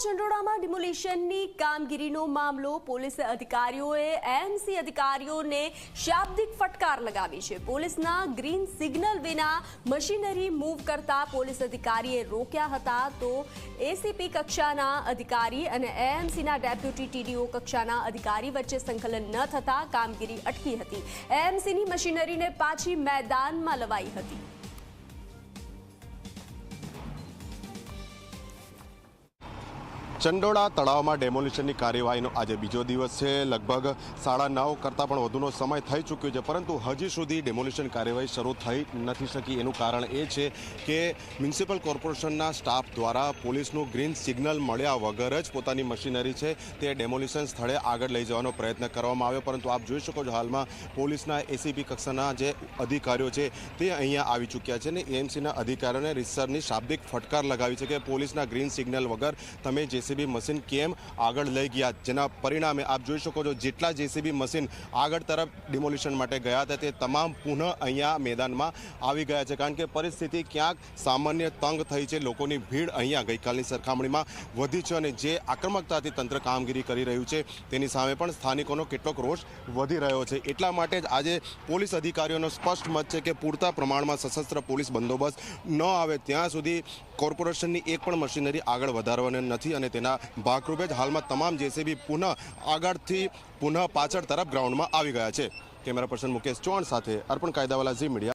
ચંડોળામાં ડિમોલિશનની કામગીરીનો મામલો પોલીસ અધિકારીઓએ એએમસી અધિકારીઓને શાબ્દિક ફટકાર લગાવી છે। પોલીસના ગ્રીન સિગ્નલ વિના મશીનરી મૂવ કરતા પોલીસ અધિકારીએ રોક્યા હતા તો એસીપી કક્ષાના અધિકારી અને એએમસીના ડેપ્યુટી ટીડીઓ કક્ષાના અધિકારી વચ્ચે સંકલન ન થતા કામગીરી અટકી હતી। એએમસીની મશીનરીને પાછી મેદાનમાં લવાઈ હતી। ચંડોળા તળાવમાં ડેમોલિશનની કાર્યવાહીનો આજે બીજો દિવસ છે। લગભગ 9:30 કરતાં પણ વધુનો સમય થઈ ચૂક્યો છે, પરંતુ હજી સુધી ડેમોલિશન કાર્યવાહી શરૂ થઈ નથી શકી। એનું કારણ એ છે કે મ્યુનિસિપલ કોર્પોરેશનના સ્ટાફ દ્વારા પોલીસનું ગ્રીન સિગ્નલ મળ્યા વગર જ પોતાની મશીનરી છે તે ડેમોલિશન સ્થળે આગળ લઈ જવાનો પ્રયત્ન કરવામાં આવ્યો, પરંતુ આપ જોઈ શકો છો હાલમાં પોલીસના એસીપી કક્ષાના જે અધિકારીઓ છે તે અહીંયા આવી ચૂક્યા છે અને એએમસીના અધિકારીઓને રીતસરની શાબ્દિક ફટકાર લગાવી છે કે પોલીસના ગ્રીન સિગ્નલ વગર તમે જેસીબી મશીન કેમ આગળ લઈ ગયા, જેના પરિણામે આપ જોઈ શકો છો જેટલા જેસીબી મશીન આગળ તરફ ડિમોલિશન માટે ગયા હતા તે તમામ પુનઃ અહીંયા મેદાનમાં આવી ગયા છે, કારણ કે પરિસ્થિતિ ક્યાંક સામાન્ય તંગ થઈ છે। લોકોની ભીડ અહીંયા ગઈકાલની સરખામણીમાં વધી છે અને જે આક્રમકતાથી તંત્ર કામગીરી કરી રહ્યું છે તેની સામે પણ સ્થાનિકોનો કેટલોક રોષ વધી રહ્યો છે। એટલા માટે જ આજે પોલીસ અધિકારીઓનો સ્પષ્ટ મત છે કે પૂરતા પ્રમાણમાં સશસ્ત્ર પોલીસ બંદોબસ્ત ન આવે ત્યાં સુધી કોર્પોરેશનની એક પણ મશીનરી આગળ વધારવાની નથી અને તેના ભાગરૂપે જ હાલમાં તમામ જેસીબી પુનઃ આગળથી પુનઃ પાછળ તરફ ગ્રાઉન્ડમાં આવી ગયા છે। કેમેરા પર્સન મુકેશ ચૌહાણ સાથે અર્પણ કાયદાવાલા, ઝી મીડિયા।